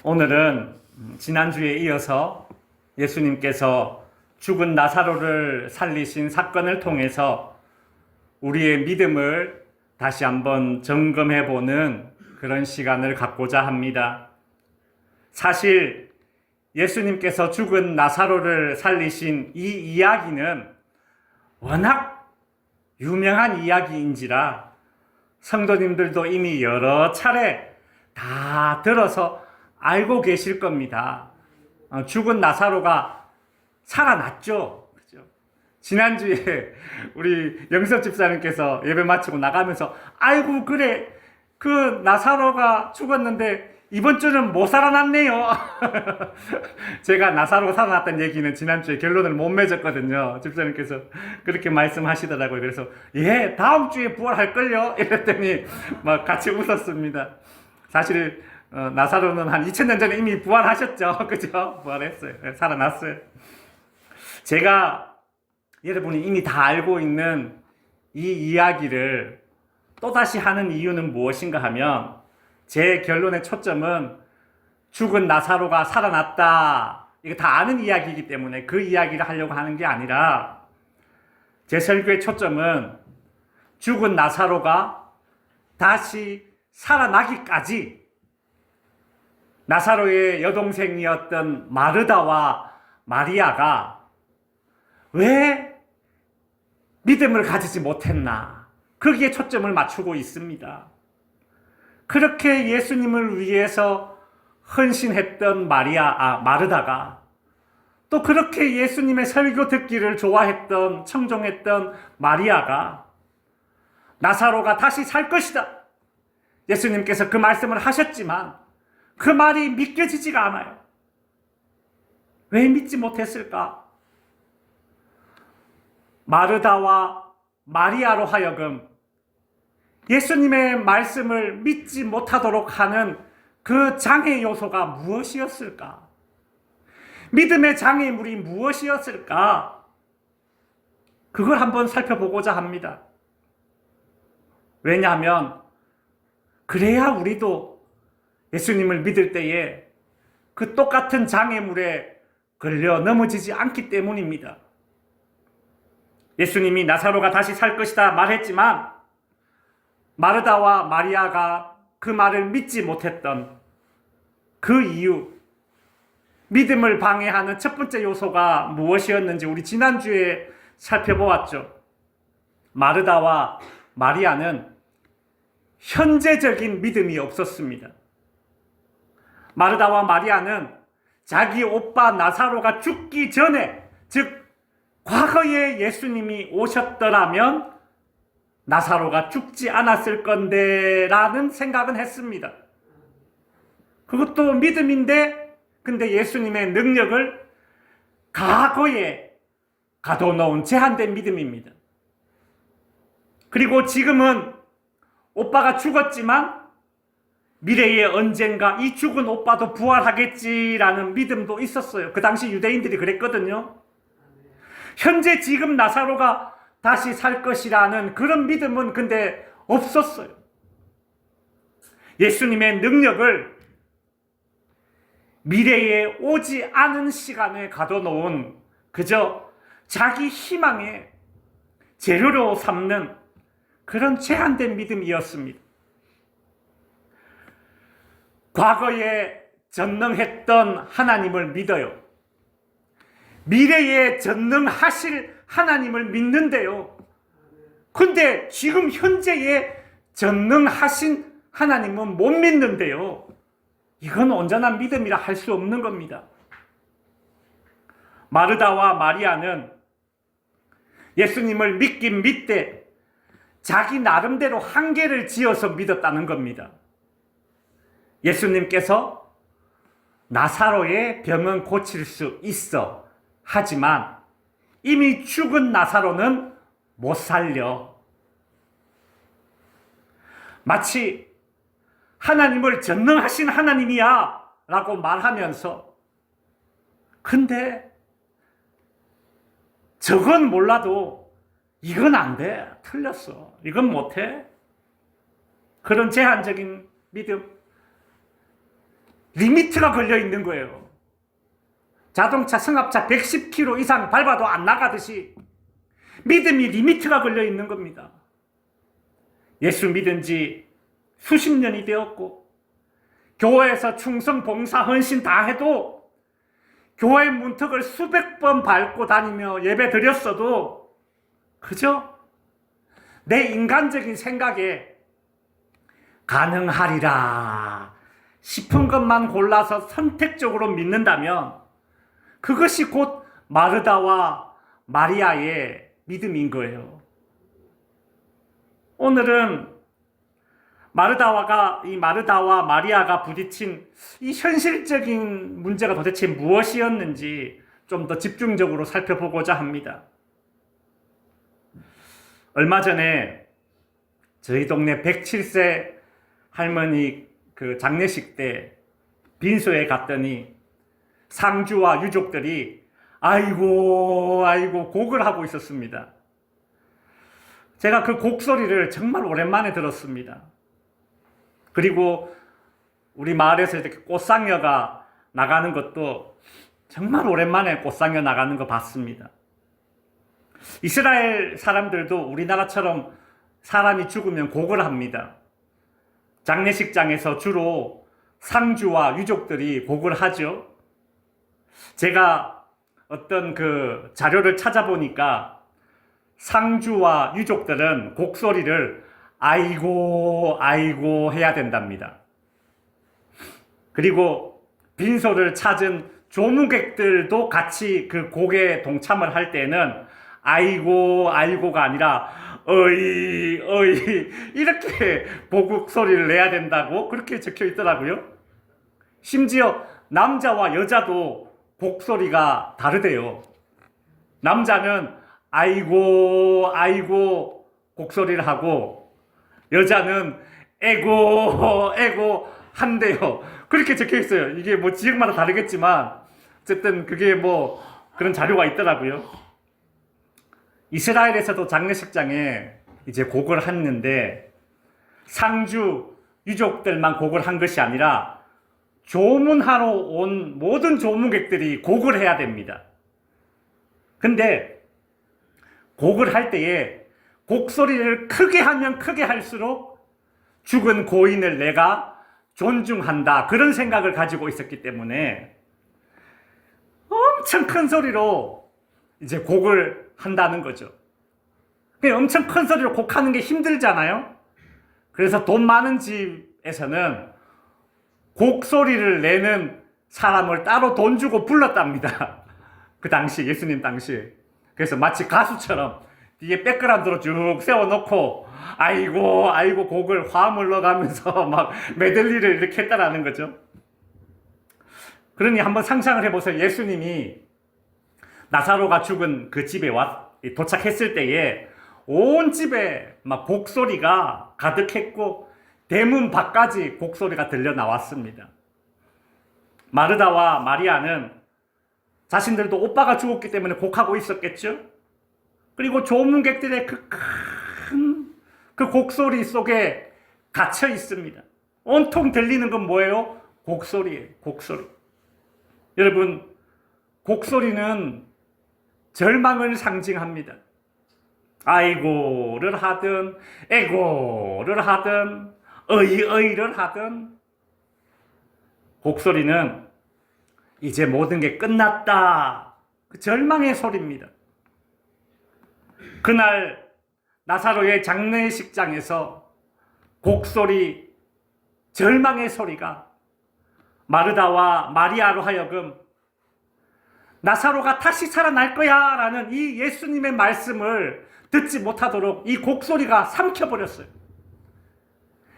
오늘은 지난주에 이어서 예수님께서 죽은 나사로를 살리신 사건을 통해서 우리의 믿음을 다시 한번 점검해 보는 그런 시간을 갖고자 합니다. 사실 예수님께서 죽은 나사로를 살리신 이 이야기는 워낙 유명한 이야기인지라 성도님들도 이미 여러 차례 다 들어서 알고 계실 겁니다. 죽은 나사로가 살아났죠. 그죠? 지난주에 우리 영섭 집사님께서 예배 마치고 나가면서 아이고 그래 그 나사로가 죽었는데 이번 주는 못 살아났네요. 제가 나사로가 살아났다는 얘기는 지난주에 결론을 못 맺었거든요. 집사님께서 그렇게 말씀하시더라고요. 그래서 예 다음 주에 부활할걸요 이랬더니 막 같이 웃었습니다. 사실 나사로는 한 2000년 전에 이미 부활하셨죠. 그죠? 부활했어요. 살아났어요. 제가 여러분이 이미 다 알고 있는 이 이야기를 또다시 하는 이유는 무엇인가 하면 제 결론의 초점은 죽은 나사로가 살아났다. 이거 다 아는 이야기이기 때문에 그 이야기를 하려고 하는 게 아니라 제 설교의 초점은 죽은 나사로가 다시 살아나기까지 나사로의 여동생이었던 마르다와 마리아가 왜 믿음을 가지지 못했나? 거기에 초점을 맞추고 있습니다. 그렇게 예수님을 위해서 헌신했던 마르다가 또 그렇게 예수님의 설교 듣기를 좋아했던 청종했던 마리아가 나사로가 다시 살 것이다. 예수님께서 그 말씀을 하셨지만 그 말이 믿겨지지가 않아요. 왜 믿지 못했을까? 마르다와 마리아로 하여금 예수님의 말씀을 믿지 못하도록 하는 그 장애 요소가 무엇이었을까? 믿음의 장애물이 무엇이었을까? 그걸 한번 살펴보고자 합니다. 왜냐하면 그래야 우리도 예수님을 믿을 때에 그 똑같은 장애물에 걸려 넘어지지 않기 때문입니다. 예수님이 나사로가 다시 살 것이다 말했지만 마르다와 마리아가 그 말을 믿지 못했던 그 이유, 믿음을 방해하는 첫 번째 요소가 무엇이었는지 우리 지난주에 살펴보았죠. 마르다와 마리아는 현재적인 믿음이 없었습니다. 마르다와 마리아는 자기 오빠 나사로가 죽기 전에, 즉 과거에 예수님이 오셨더라면 나사로가 죽지 않았을 건데 라는 생각은 했습니다. 그것도 믿음인데 근데 예수님의 능력을 과거에 가둬놓은 제한된 믿음입니다. 그리고 지금은 오빠가 죽었지만 미래에 언젠가 이 죽은 오빠도 부활하겠지라는 믿음도 있었어요. 그 당시 유대인들이 그랬거든요. 현재 지금 나사로가 다시 살 것이라는 그런 믿음은 근데 없었어요. 예수님의 능력을 미래에 오지 않은 시간에 가둬놓은 그저 자기 희망의 재료로 삼는 그런 제한된 믿음이었습니다. 과거에 전능했던 하나님을 믿어요. 미래에 전능하실 하나님을 믿는데요. 근데 지금 현재의 전능하신 하나님은 못 믿는데요. 이건 온전한 믿음이라 할 수 없는 겁니다. 마르다와 마리아는 예수님을 믿긴 믿되 자기 나름대로 한계를 지어서 믿었다는 겁니다. 예수님께서 나사로의 병은 고칠 수 있어. 하지만 이미 죽은 나사로는 못 살려. 마치 하나님을 전능하신 하나님이야 라고 말하면서 근데 저건 몰라도 이건 안 돼. 틀렸어. 이건 못해. 그런 제한적인 믿음. 리미트가 걸려 있는 거예요. 자동차 승합차 110km 이상 밟아도 안 나가듯이 믿음이 리미트가 걸려 있는 겁니다. 예수 믿은 지 수십 년이 되었고 교회에서 충성, 봉사, 헌신 다 해도 교회 문턱을 수백 번 밟고 다니며 예배 드렸어도 그저 내 인간적인 생각에 가능하리라 싶은 것만 골라서 선택적으로 믿는다면 그것이 곧 마르다와 마리아의 믿음인 거예요. 오늘은 마르다와 마리아가 부딪힌 이 현실적인 문제가 도대체 무엇이었는지 좀 더 집중적으로 살펴보고자 합니다. 얼마 전에 저희 동네 107세 할머니 그 장례식 때 빈소에 갔더니 상주와 유족들이 아이고 곡을 하고 있었습니다. 제가 그 곡 소리를 정말 오랜만에 들었습니다. 그리고 우리 마을에서 이렇게 꽃상여가 나가는 것도 정말 오랜만에 꽃상여 나가는 거 봤습니다. 이스라엘 사람들도 우리나라처럼 사람이 죽으면 곡을 합니다. 장례식장에서 주로 상주와 유족들이 곡을 하죠. 제가 어떤 그 자료를 찾아보니까 상주와 유족들은 곡소리를 아이고 해야 된답니다. 그리고 빈소를 찾은 조문객들도 같이 그 곡에 동참을 할 때는 아이고가 아니라 어이 이렇게 보국 소리를 내야 된다고 그렇게 적혀 있더라고요. 심지어 남자와 여자도 곡소리가 다르대요. 남자는 아이고 곡소리를 하고 여자는 에고 한대요. 그렇게 적혀 있어요. 이게 뭐 지역마다 다르겠지만 어쨌든 그게 뭐 그런 자료가 있더라고요. 이스라엘에서도 장례식장에 이제 곡을 했는데 상주 유족들만 곡을 한 것이 아니라 조문하러 온 모든 조문객들이 곡을 해야 됩니다. 근데 곡을 할 때에 곡소리를 크게 하면 크게 할수록 죽은 고인을 내가 존중한다 그런 생각을 가지고 있었기 때문에 엄청 큰 소리로 이제 곡을 한다는 거죠. 엄청 큰 소리로 곡하는 게 힘들잖아요. 그래서 돈 많은 집에서는 곡소리를 내는 사람을 따로 돈 주고 불렀답니다. 그 당시 예수님 당시에. 그래서 마치 가수처럼 뒤에 백그라운드로 쭉 세워놓고 아이고 곡을 화음을 넣어가면서 막 메들리를 이렇게 했다라는 거죠. 그러니 한번 상상을 해보세요. 예수님이 나사로가 죽은 그 집에 도착했을 때에 온 집에 막 곡소리가 가득했고 대문 밖까지 곡소리가 들려 나왔습니다. 마르다와 마리아는 자신들도 오빠가 죽었기 때문에 곡하고 있었겠죠. 그리고 조문객들의 그 큰 그 곡소리 속에 갇혀 있습니다. 온통 들리는 건 뭐예요? 곡소리예요. 곡소리. 여러분, 곡소리는 절망을 상징합니다. 아이고를 하든 에고를 하든 어이를 하든 곡소리는 이제 모든 게 끝났다. 그 절망의 소리입니다. 그날 나사로의 장례식장에서 곡소리, 절망의 소리가 마르다와 마리아로 하여금 나사로가 다시 살아날 거야 라는 이 예수님의 말씀을 듣지 못하도록 이 곡소리가 삼켜버렸어요.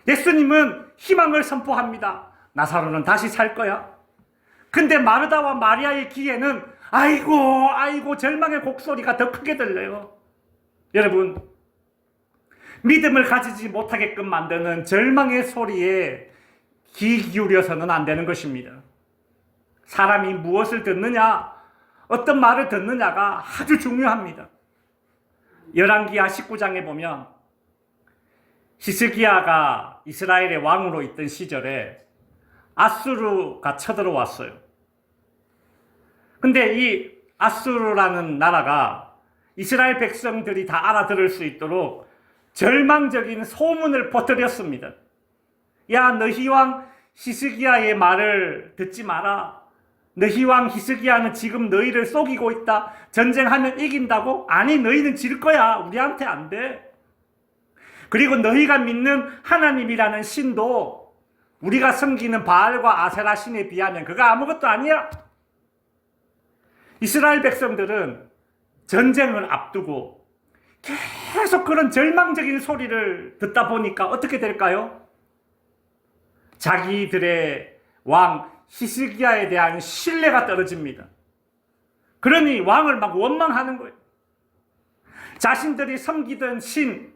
예수님은 희망을 선포합니다. 나사로는 다시 살 거야. 근데 마르다와 마리아의 귀에는 아이고 절망의 곡소리가 더 크게 들려요. 여러분, 믿음을 가지지 못하게끔 만드는 절망의 소리에 귀 기울여서는 안 되는 것입니다. 사람이 무엇을 듣느냐, 어떤 말을 듣느냐가 아주 중요합니다. 열왕기하 19장에 보면 히스기야가 이스라엘의 왕으로 있던 시절에 아수르가 쳐들어왔어요. 근데 이 아수르라는 나라가 이스라엘 백성들이 다 알아들을 수 있도록 절망적인 소문을 퍼뜨렸습니다. 야, 너희 왕 히스기야의 말을 듣지 마라. 너희 왕 히스기야는 지금 너희를 속이고 있다. 전쟁하면 이긴다고? 아니, 너희는 질 거야. 우리한테 안 돼. 그리고 너희가 믿는 하나님이라는 신도 우리가 섬기는 바알과 아세라 신에 비하면 그거 아무것도 아니야. 이스라엘 백성들은 전쟁을 앞두고 계속 그런 절망적인 소리를 듣다 보니까 어떻게 될까요? 자기들의 왕 히스기야에 대한 신뢰가 떨어집니다. 그러니 왕을 막 원망하는 거예요. 자신들이 섬기던 신,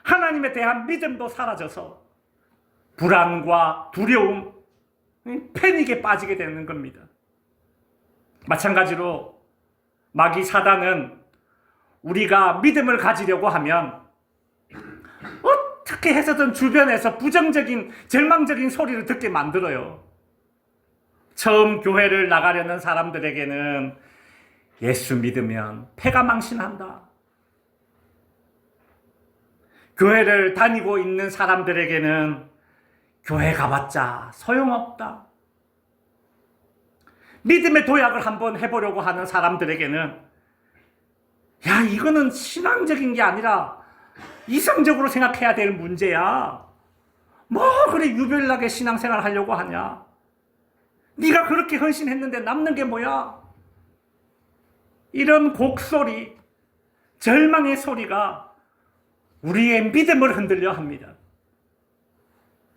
하나님에 대한 믿음도 사라져서 불안과 두려움, 패닉에 빠지게 되는 겁니다. 마찬가지로 마귀 사단은 우리가 믿음을 가지려고 하면 어떻게 해서든 주변에서 부정적인 절망적인 소리를 듣게 만들어요. 처음 교회를 나가려는 사람들에게는 예수 믿으면 패가 망신한다. 교회를 다니고 있는 사람들에게는 교회 가봤자 소용없다. 믿음의 도약을 한번 해보려고 하는 사람들에게는 야, 이거는 신앙적인 게 아니라 이성적으로 생각해야 될 문제야. 뭐 그래 유별나게 신앙생활 하려고 하냐. 네가 그렇게 헌신했는데 남는 게 뭐야. 이런 곡소리, 절망의 소리가 우리의 믿음을 흔들려 합니다.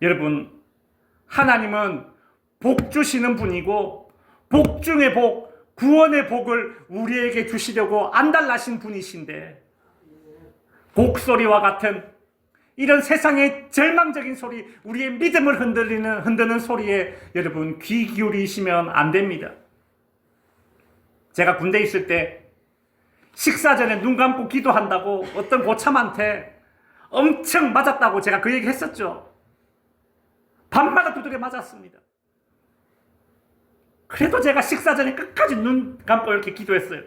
여러분, 하나님은 복 주시는 분이고 복 중의 복, 구원의 복을 우리에게 주시려고 안달나신 분이신데 곡소리와 같은 이런 세상의 절망적인 소리, 우리의 믿음을 흔드는 소리에 여러분 귀 기울이시면 안 됩니다. 제가 군대 있을 때 식사 전에 눈 감고 기도한다고 어떤 고참한테 엄청 맞았다고 제가 그 얘기 했었죠. 밤마다 두드려 맞았습니다. 그래도 제가 식사 전에 끝까지 눈 감고 이렇게 기도했어요.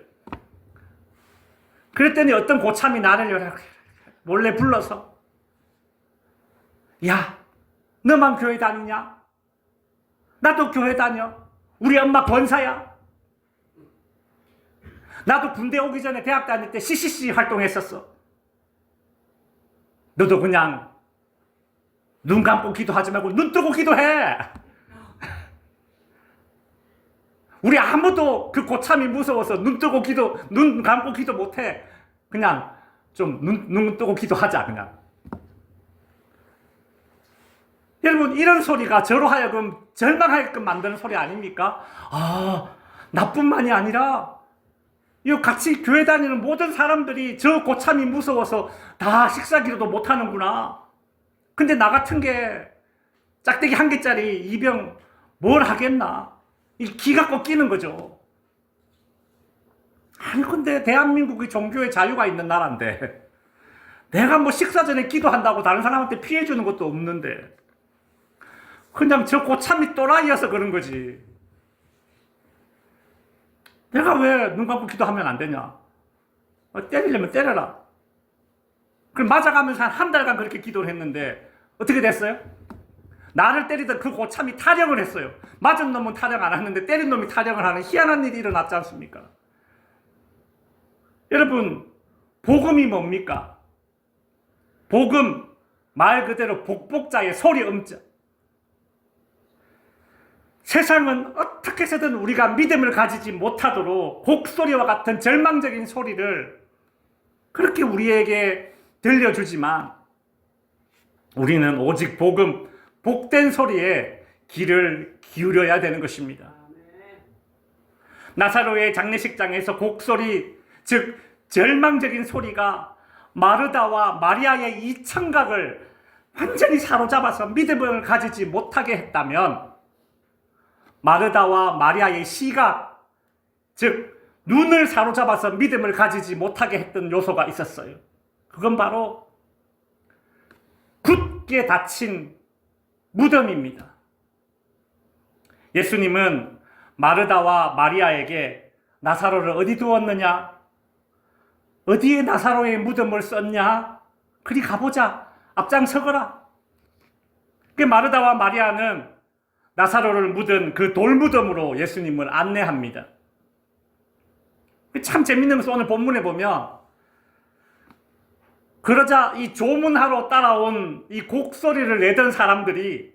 그랬더니 어떤 고참이 나를 몰래 불러서 야, 너만 교회 다니냐? 나도 교회 다녀. 우리 엄마 권사야. 나도 군대 오기 전에 대학 다닐 때 CCC 활동했었어. 너도 그냥 눈 감고 기도하지 말고 눈 뜨고 기도해. 우리 아무도 그 고참이 무서워서 눈 감고 기도 못해. 그냥 좀 눈 뜨고 기도하자, 그냥. 여러분, 이런 소리가 저로 하여금 절망하게끔 만드는 소리 아닙니까? 아, 나뿐만이 아니라 이 같이 교회 다니는 모든 사람들이 저 고참이 무서워서 다 식사기도도 못하는구나. 근데 나 같은 게 짝대기 한 개짜리 이병 뭘 하겠나. 이 기가 꺾이는 거죠. 아니 근데 대한민국이 종교의 자유가 있는 나라인데 내가 뭐 식사 전에 기도한다고 다른 사람한테 피해 주는 것도 없는데 그냥 저 고참이 또라이여서 그런 거지. 내가 왜 눈 감고 기도하면 안 되냐? 때리려면 때려라. 그럼 맞아가면서 한 달간 그렇게 기도를 했는데 어떻게 됐어요? 나를 때리던 그 고참이 타령을 했어요. 맞은 놈은 타령 안 하는데 때린 놈이 타령을 하는 희한한 일이 일어났지 않습니까? 여러분, 복음이 뭡니까? 복음, 말 그대로 복복자의 소리 음자. 세상은 어떻게 해서든 우리가 믿음을 가지지 못하도록 곡소리와 같은 절망적인 소리를 그렇게 우리에게 들려주지만 우리는 오직 복음, 복된 소리에 귀를 기울여야 되는 것입니다. 나사로의 장례식장에서 곡소리, 즉 절망적인 소리가 마르다와 마리아의 이 청각을 완전히 사로잡아서 믿음을 가지지 못하게 했다면 마르다와 마리아의 시각, 즉 눈을 사로잡아서 믿음을 가지지 못하게 했던 요소가 있었어요. 그건 바로 굳게 닫힌 무덤입니다. 예수님은 마르다와 마리아에게 나사로를 어디 두었느냐? 어디에 나사로의 무덤을 썼냐? 그리 가보자. 앞장서거라. 그 마르다와 마리아는 나사로를 묻은 그 돌무덤으로 예수님을 안내합니다. 참 재밌는 것은 오늘 본문에 보면 그러자 이 조문하러 따라온 이 곡소리를 내던 사람들이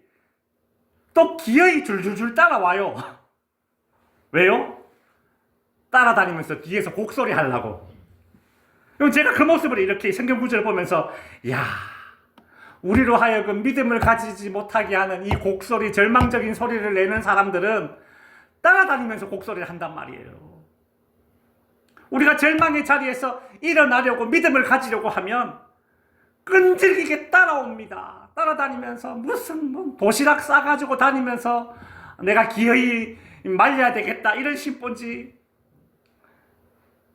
또 기어이 줄줄줄 따라와요. 왜요? 따라다니면서 뒤에서 곡소리 하려고. 그럼 제가 그 모습을 이렇게 성경 구절을 보면서 야, 우리로 하여금 믿음을 가지지 못하게 하는 이 곡소리, 절망적인 소리를 내는 사람들은 따라다니면서 곡소리를 한단 말이에요. 우리가 절망의 자리에서 일어나려고 믿음을 가지려고 하면 끈질기게 따라옵니다. 따라다니면서 무슨 도시락 싸가지고 다니면서 내가 기어이 말려야 되겠다 이런 심본지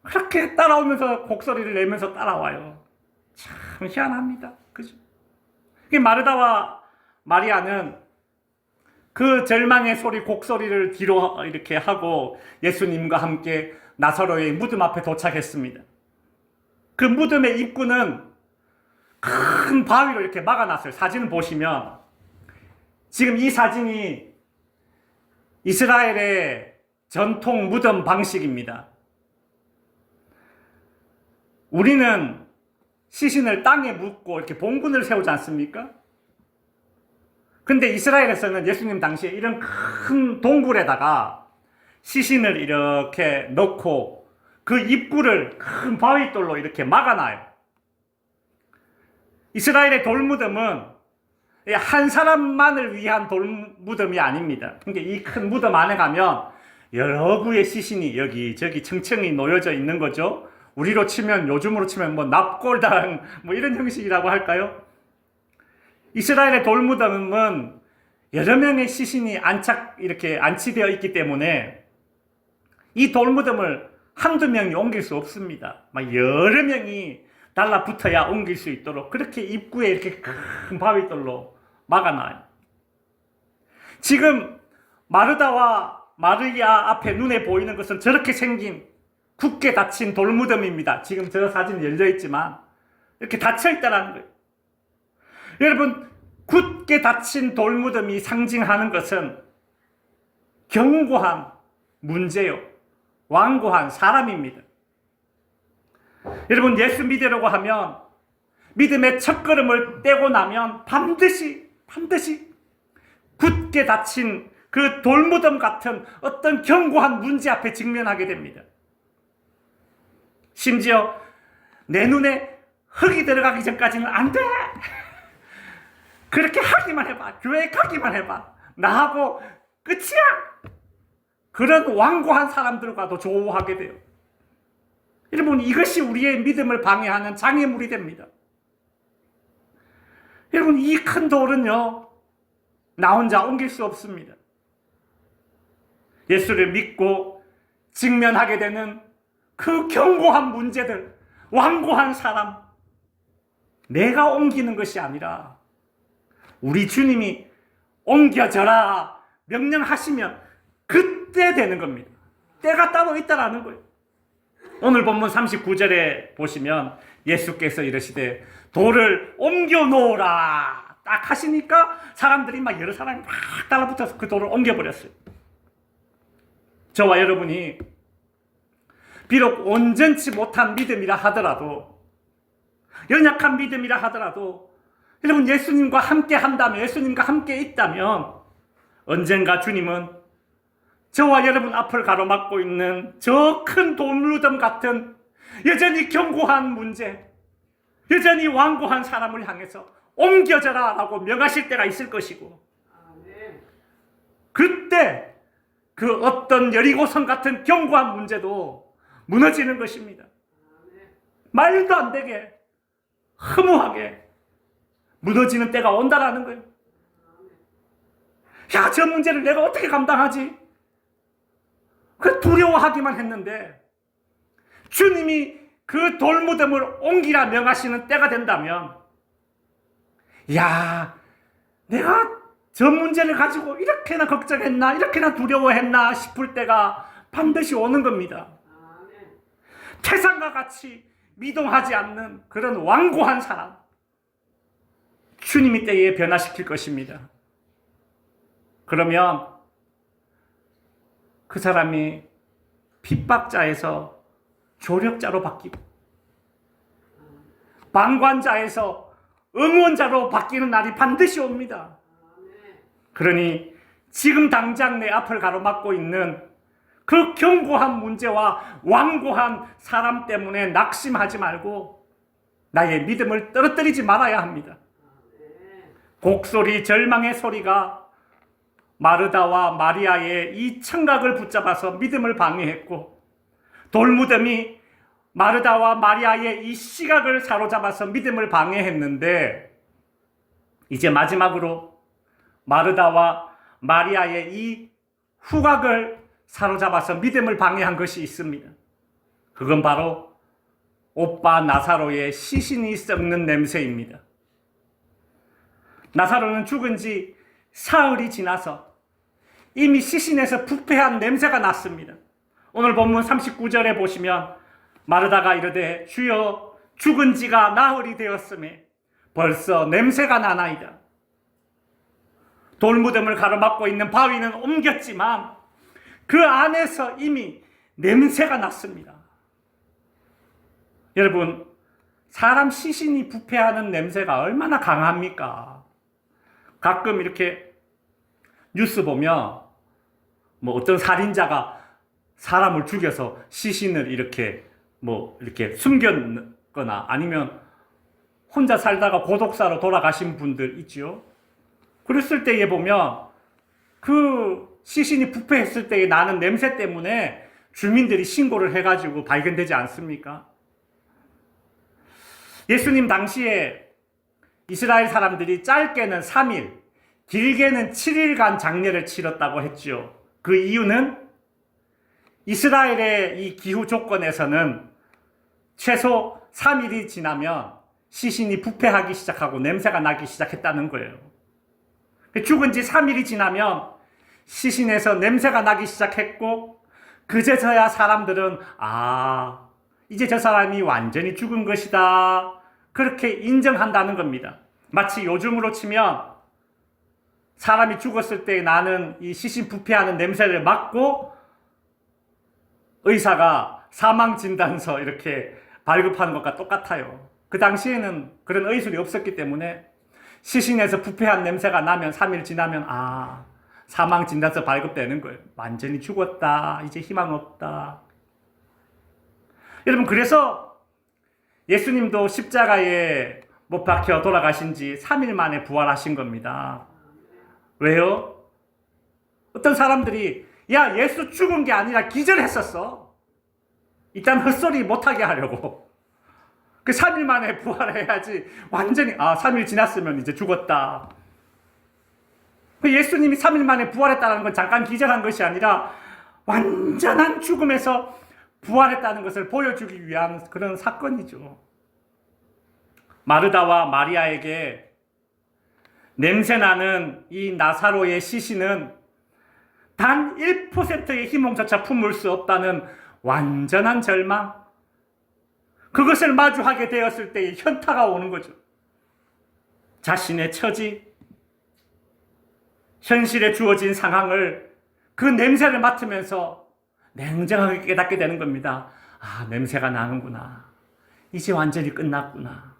그렇게 따라오면서 곡소리를 내면서 따라와요. 참 희한합니다. 그죠? 마르다와 마리아는 그 절망의 소리, 곡소리를 뒤로 이렇게 하고 예수님과 함께 나사로의 무덤 앞에 도착했습니다. 그 무덤의 입구는 큰 바위로 이렇게 막아놨어요. 사진을 보시면 지금 이 사진이 이스라엘의 전통 무덤 방식입니다. 우리는 시신을 땅에 묻고 이렇게 봉분을 세우지 않습니까? 근데 이스라엘에서는 예수님 당시에 이런 큰 동굴에다가 시신을 이렇게 넣고 그 입구를 큰 바위돌로 이렇게 막아놔요. 이스라엘의 돌무덤은 한 사람만을 위한 돌무덤이 아닙니다. 그러니까 이 큰 무덤 안에 가면 여러 구의 시신이 여기저기 층층이 놓여져 있는 거죠. 우리로 치면, 요즘으로 치면 뭐 납골당 뭐 이런 형식이라고 할까요? 이스라엘의 돌무덤은 여러 명의 시신이 이렇게 안치되어 있기 때문에 이 돌무덤을 한두 명이 옮길 수 없습니다. 막 여러 명이 달라붙어야 옮길 수 있도록 그렇게 입구에 이렇게 큰 바위돌로 막아놔요. 지금 마르다와 마리아 앞에 눈에 보이는 것은 저렇게 생긴 굳게 닫힌 돌무덤입니다. 지금 저 사진 열려 있지만 이렇게 닫혀 있다는 거예요. 여러분, 굳게 닫힌 돌무덤이 상징하는 것은 견고한 문제요, 완고한 사람입니다. 여러분, 예수 믿으려고 하면 믿음의 첫걸음을 떼고 나면 반드시 굳게 닫힌 그 돌무덤 같은 어떤 견고한 문제 앞에 직면하게 됩니다. 심지어 내 눈에 흙이 들어가기 전까지는 안 돼. 그렇게 하기만 해봐. 교회 가기만 해봐. 나하고 끝이야. 그런 완고한 사람들과도 조우하게 돼요. 여러분, 이것이 우리의 믿음을 방해하는 장애물이 됩니다. 여러분, 이 큰 돌은요, 나 혼자 옮길 수 없습니다. 예수를 믿고 직면하게 되는 그 견고한 문제들, 완고한 사람, 내가 옮기는 것이 아니라 우리 주님이 옮겨져라 명령하시면 그때 되는 겁니다. 때가 따로 있다라는 거예요. 오늘 본문 39절에 보시면 예수께서 이르시되 돌을 옮겨 놓으라 딱 하시니까 사람들이 막 여러 사람이 막 달라붙어서 그 돌을 옮겨버렸어요. 저와 여러분이 비록 온전치 못한 믿음이라 하더라도, 연약한 믿음이라 하더라도, 여러분 예수님과 함께 한다면, 예수님과 함께 있다면 언젠가 주님은 저와 여러분 앞을 가로막고 있는 저 큰 돌무덤 같은 여전히 견고한 문제, 여전히 완고한 사람을 향해서 옮겨져라 라고 명하실 때가 있을 것이고, 그때 그 어떤 여리고성 같은 견고한 문제도 무너지는 것입니다. 말도 안 되게 허무하게 무너지는 때가 온다라는 거예요. 야, 저 문제를 내가 어떻게 감당하지? 그 두려워하기만 했는데 주님이 그 돌무덤을 옮기라 명하시는 때가 된다면, 야, 내가 저 문제를 가지고 이렇게나 걱정했나, 이렇게나 두려워했나 싶을 때가 반드시 오는 겁니다. 태산과 같이 미동하지 않는 그런 완고한 사람, 주님이 때에 변화시킬 것입니다. 그러면 그 사람이 핍박자에서 조력자로 바뀌고 방관자에서 응원자로 바뀌는 날이 반드시 옵니다. 그러니 지금 당장 내 앞을 가로막고 있는 그 견고한 문제와 완고한 사람 때문에 낙심하지 말고 나의 믿음을 떨어뜨리지 말아야 합니다. 곡소리, 절망의 소리가 마르다와 마리아의 이 청각을 붙잡아서 믿음을 방해했고, 돌무덤이 마르다와 마리아의 이 시각을 사로잡아서 믿음을 방해했는데, 이제 마지막으로 마르다와 마리아의 이 후각을 사로잡아서 믿음을 방해한 것이 있습니다. 그건 바로 오빠 나사로의 시신이 썩는 냄새입니다. 나사로는 죽은 지 사흘이 지나서 이미 시신에서 부패한 냄새가 났습니다. 오늘 본문 39절에 보시면 마르다가 이르되 주여 죽은 지가 나흘이 되었음에 벌써 냄새가 나나이다. 돌무덤을 가로막고 있는 바위는 옮겼지만 그 안에서 이미 냄새가 났습니다. 여러분, 사람 시신이 부패하는 냄새가 얼마나 강합니까? 가끔 이렇게 뉴스 보면 어떤 살인자가 사람을 죽여서 시신을 이렇게 숨겼거나 아니면 혼자 살다가 고독사로 돌아가신 분들 있죠. 그랬을 때에 보면 그 시신이 부패했을 때에 나는 냄새 때문에 주민들이 신고를 해가지고 발견되지 않습니까? 예수님 당시에 이스라엘 사람들이 짧게는 3일, 길게는 7일간 장례를 치렀다고 했죠. 그 이유는 이스라엘의 이 기후 조건에서는 최소 3일이 지나면 시신이 부패하기 시작하고 냄새가 나기 시작했다는 거예요. 죽은 지 3일이 지나면 시신에서 냄새가 나기 시작했고, 그제서야 사람들은 이제 저 사람이 완전히 죽은 것이다, 그렇게 인정한다는 겁니다. 마치 요즘으로 치면 사람이 죽었을 때 나는 이 시신 부패하는 냄새를 맡고 의사가 사망진단서 이렇게 발급하는 것과 똑같아요. 그 당시에는 그런 의술이 없었기 때문에 시신에서 부패한 냄새가 나면 3일 지나면 사망진단서 발급되는 거예요. 완전히 죽었다, 이제 희망 없다. 여러분, 그래서 예수님도 십자가에 못 박혀 돌아가신 지 3일 만에 부활하신 겁니다. 왜요? 어떤 사람들이 예수 죽은 게 아니라 기절했었어. 일단 헛소리 못하게 하려고. 그 3일 만에 부활해야지 완전히 3일 지났으면 이제 죽었다. 예수님이 3일 만에 부활했다는 건 잠깐 기절한 것이 아니라 완전한 죽음에서 부활했다는 것을 보여주기 위한 그런 사건이죠. 마르다와 마리아에게 냄새나는 이 나사로의 시신은 단 1%의 희망조차 품을 수 없다는 완전한 절망, 그것을 마주하게 되었을 때의 현타가 오는 거죠. 자신의 처지, 현실에 주어진 상황을, 그 냄새를 맡으면서 냉정하게 깨닫게 되는 겁니다. 냄새가 나는구나. 이제 완전히 끝났구나.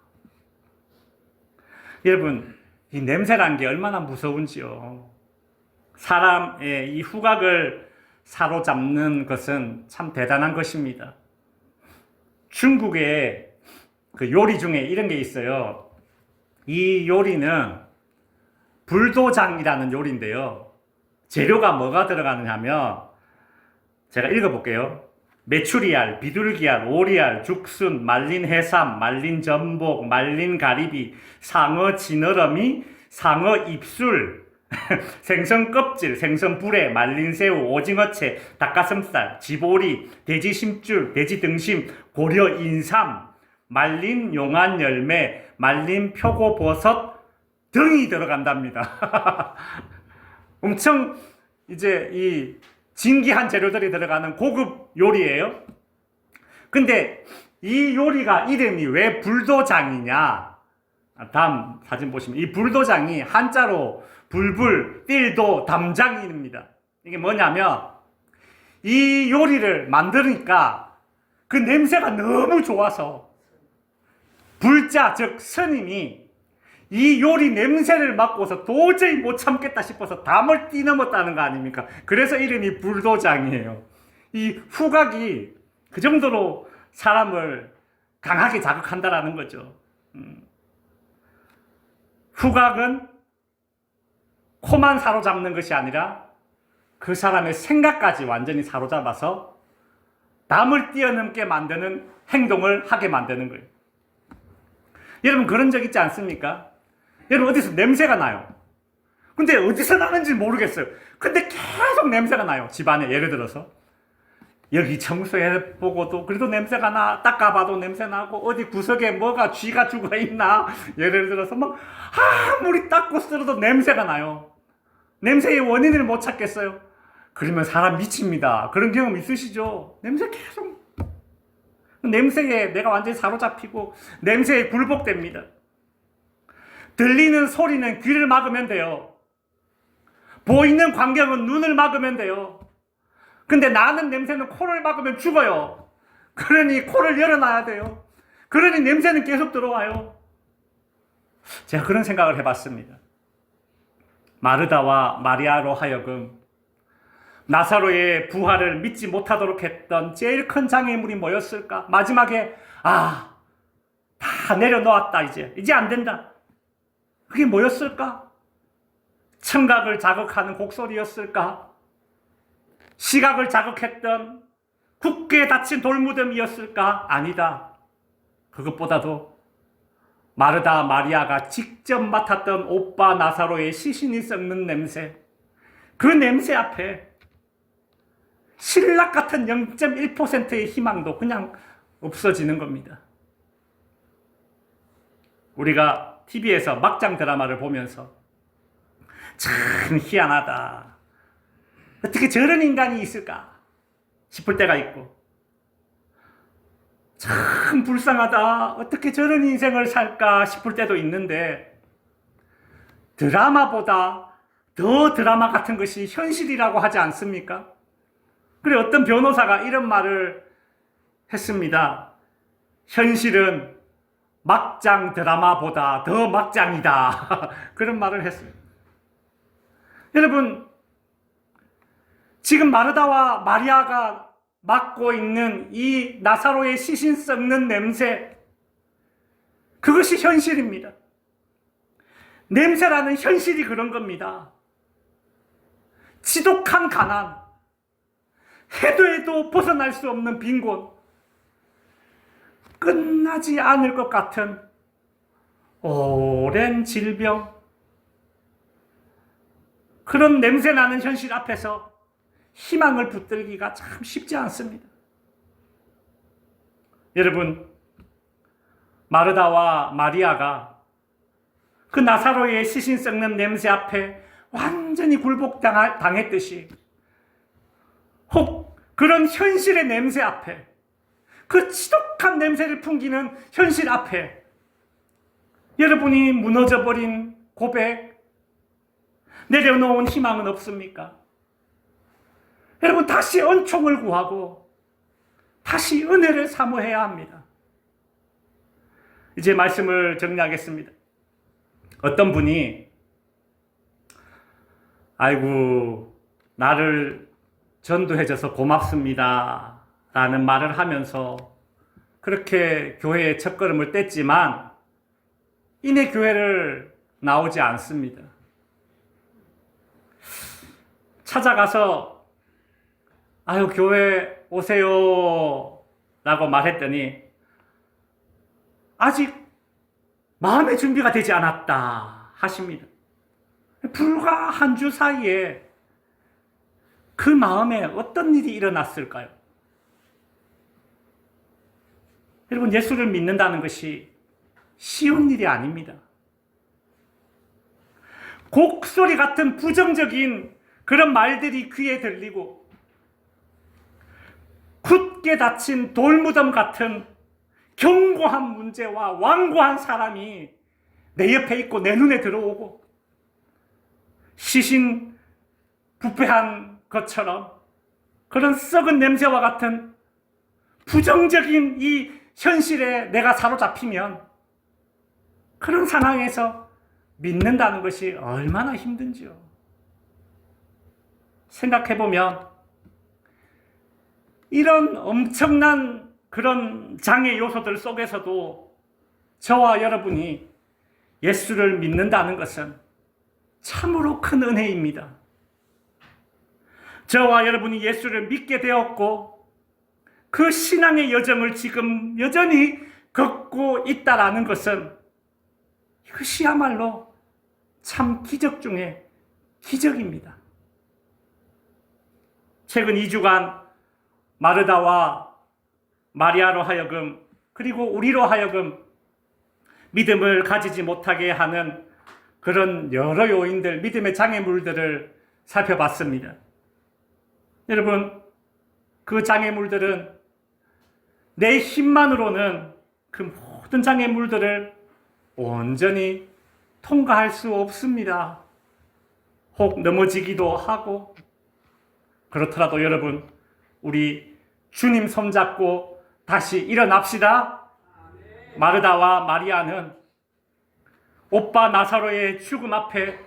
여러분, 이 냄새란 게 얼마나 무서운지요. 사람의 이 후각을 사로잡는 것은 참 대단한 것입니다. 중국의 그 요리 중에 이런 게 있어요. 이 요리는 불도장이라는 요리인데요. 재료가 뭐가 들어가느냐 하면, 제가 읽어볼게요. 메추리알, 비둘기알, 오리알, 죽순, 말린 해삼, 말린 전복, 말린 가리비, 상어 지느러미, 상어 입술, 생선 껍질, 생선 불에, 말린 새우, 오징어채, 닭가슴살, 지보리, 돼지 심줄, 돼지 등심, 고려 인삼, 말린 용안 열매, 말린 표고버섯 등이 들어간답니다. 엄청 이제 이 진귀한 재료들이 들어가는 고급 요리예요. 근데 이 요리가 이름이 왜 불도장이냐? 다음 사진 보시면 이 불도장이 한자로 불불, 띨도, 담장입니다. 이게 뭐냐면 이 요리를 만드니까 그 냄새가 너무 좋아서 불자, 즉 스님이 이 요리 냄새를 맡고서 도저히 못 참겠다 싶어서 담을 뛰넘었다는 거 아닙니까? 그래서 이름이 불도장이에요. 이 후각이 그 정도로 사람을 강하게 자극한다라는 거죠. 후각은 코만 사로잡는 것이 아니라 그 사람의 생각까지 완전히 사로잡아서 남을 뛰어넘게 만드는 행동을 하게 만드는 거예요. 여러분 그런 적 있지 않습니까? 여러분 어디서 냄새가 나요. 근데 어디서 나는지 모르겠어요. 근데 계속 냄새가 나요. 집안에 예를 들어서 여기 청소해보고도 그래도 냄새가 나. 닦아봐도 냄새 나고 어디 구석에 뭐가 쥐가 죽어있나. 예를 들어서 막 아무리 닦고 쓸어도 냄새가 나요. 냄새의 원인을 못 찾겠어요. 그러면 사람 미칩니다. 그런 경험 있으시죠? 냄새 계속 냄새에 내가 완전히 사로잡히고 냄새에 굴복됩니다. 들리는 소리는 귀를 막으면 돼요. 보이는 광경은 눈을 막으면 돼요. 근데 나는 냄새는 코를 막으면 죽어요. 그러니 코를 열어놔야 돼요. 그러니 냄새는 계속 들어와요. 제가 그런 생각을 해봤습니다. 마르다와 마리아로 하여금 나사로의 부활을 믿지 못하도록 했던 제일 큰 장애물이 뭐였을까? 마지막에 다 내려놓았다. 이제 안 된다. 그게 뭐였을까? 청각을 자극하는 곡소리였을까? 시각을 자극했던 굳게 닫힌 돌무덤이었을까? 아니다. 그것보다도 마르다 마리아가 직접 맡았던 오빠 나사로의 시신이 썩는 냄새, 그 냄새 앞에 신락 같은 0.1%의 희망도 그냥 없어지는 겁니다. 우리가 TV에서 막장 드라마를 보면서 참 희한하다. 어떻게 저런 인간이 있을까 싶을 때가 있고, 참 불쌍하다. 어떻게 저런 인생을 살까 싶을 때도 있는데, 드라마보다 더 드라마 같은 것이 현실이라고 하지 않습니까? 그래 어떤 변호사가 이런 말을 했습니다. 현실은 막장 드라마보다 더 막장이다. 그런 말을 했어요. 여러분, 지금 마르다와 마리아가 맡고 있는 이 나사로의 시신 썩는 냄새, 그것이 현실입니다. 냄새라는 현실이 그런 겁니다. 지독한 가난, 해도 해도 벗어날 수 없는 빈곤, 끝나지 않을 것 같은 오랜 질병, 그런 냄새나는 현실 앞에서 희망을 붙들기가 참 쉽지 않습니다. 여러분, 마르다와 마리아가 그 나사로의 시신 썩는 냄새 앞에 완전히 굴복당했듯이, 혹 그런 현실의 냄새 앞에, 그 지독한 냄새를 풍기는 현실 앞에 여러분이 무너져버린 고백, 내려놓은 희망은 없습니까? 여러분, 다시 은총을 구하고 다시 은혜를 사모해야 합니다. 이제 말씀을 정리하겠습니다. 어떤 분이 아이고 나를 전도해줘서 고맙습니다 라는 말을 하면서 그렇게 교회에 첫걸음을 뗐지만 이내 교회를 나오지 않습니다. 찾아가서 아유 교회 오세요 라고 말했더니 아직 마음의 준비가 되지 않았다 하십니다. 불과 한 주 사이에 그 마음에 어떤 일이 일어났을까요? 여러분, 예수를 믿는다는 것이 쉬운 일이 아닙니다. 곡소리 같은 부정적인 그런 말들이 귀에 들리고 굳게 닫힌 돌무덤 같은 견고한 문제와 완고한 사람이 내 옆에 있고 내 눈에 들어오고 시신 부패한 것처럼 그런 썩은 냄새와 같은 부정적인 이 현실에 내가 사로잡히면 그런 상황에서 믿는다는 것이 얼마나 힘든지요. 생각해보면 이런 엄청난 그런 장애 요소들 속에서도 저와 여러분이 예수를 믿는다는 것은 참으로 큰 은혜입니다. 저와 여러분이 예수를 믿게 되었고 그 신앙의 여정을 지금 여전히 걷고 있다라는 것은 이것이야말로 참 기적 중에 기적입니다. 최근 2주간 마르다와 마리아로 하여금 그리고 우리로 하여금 믿음을 가지지 못하게 하는 그런 여러 요인들, 믿음의 장애물들을 살펴봤습니다. 여러분, 그 장애물들은 내 힘만으로는 그 모든 장애물들을 온전히 통과할 수 없습니다. 혹 넘어지기도 하고, 그렇더라도 여러분, 우리 주님 손잡고 다시 일어납시다. 마르다와 마리아는 오빠 나사로의 죽음 앞에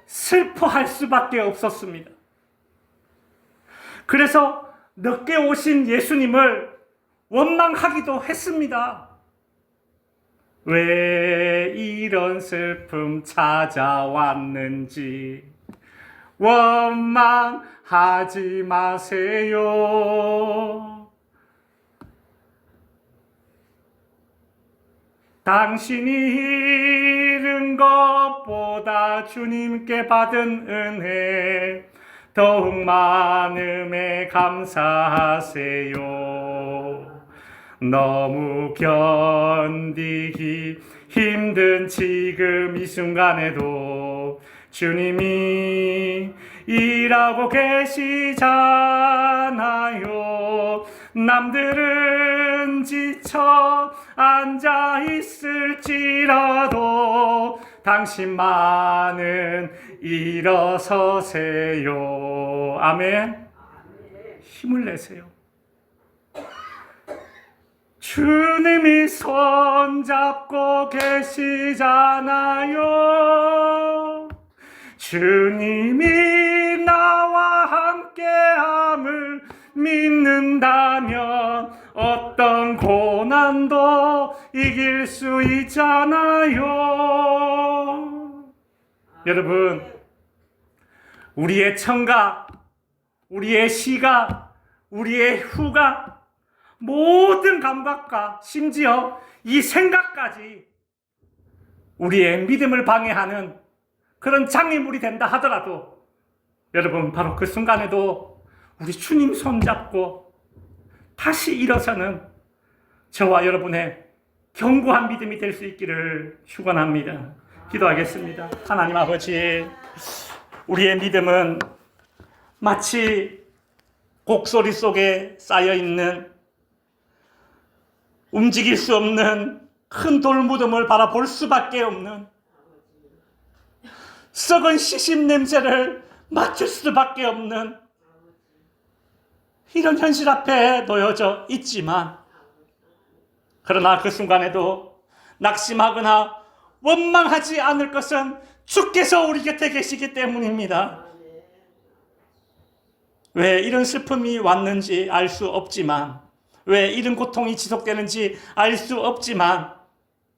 슬퍼할 수밖에 없었습니다. 그래서 늦게 오신 예수님을 원망하기도 했습니다. 왜 이런 슬픔 찾아왔는지 원망하지 마세요. 당신이 잃은 것보다 주님께 받은 은혜 더욱 많음에 감사하세요. 너무 견디기 힘든 지금 이 순간에도 주님이 일하고 계시잖아요. 남들은 지쳐 앉아 있을지라도 당신만은 일어서세요. 아멘. 힘을 내세요. 주님이 손잡고 계시잖아요. 주님이 나와 함께함을 믿는다면 어떤 고난도 이길 수 있잖아요. 여러분, 우리의 청각, 우리의 시각, 우리의 후각, 모든 감각과 심지어 이 생각까지 우리의 믿음을 방해하는 그런 장애물이 된다 하더라도 여러분, 바로 그 순간에도 우리 주님 손잡고 다시 일어서는 저와 여러분의 견고한 믿음이 될 수 있기를 축원합니다. 기도하겠습니다. 하나님 아버지, 우리의 믿음은 마치 곡소리 속에 쌓여있는 움직일 수 없는 큰 돌무덤을 바라볼 수밖에 없는 썩은 시신 냄새를 맡을 수밖에 없는 이런 현실 앞에 놓여져 있지만, 그러나 그 순간에도 낙심하거나 원망하지 않을 것은 주께서 우리 곁에 계시기 때문입니다. 왜 이런 슬픔이 왔는지 알 수 없지만, 왜 이런 고통이 지속되는지 알 수 없지만,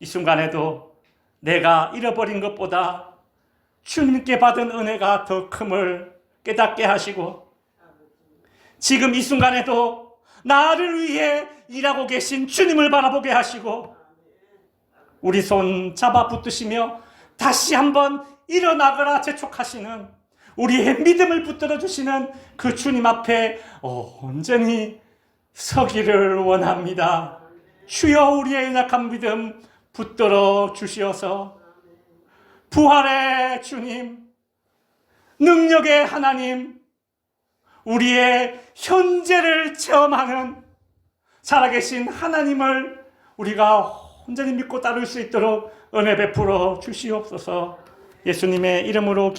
이 순간에도 내가 잃어버린 것보다 주님께 받은 은혜가 더 큼을 깨닫게 하시고, 지금 이 순간에도 나를 위해 일하고 계신 주님을 바라보게 하시고, 우리 손 잡아 붙드시며 다시 한번 일어나거라 재촉하시는, 우리의 믿음을 붙들어 주시는 그 주님 앞에 온전히 서기를 원합니다. 주여, 우리의 연약한 믿음 붙들어 주시어서 부활의 주님, 능력의 하나님, 우리의 현재를 체험하는 살아계신 하나님을 우리가 온전히 믿고 따를 수 있도록 은혜 베풀어 주시옵소서. 예수님의 이름으로 기도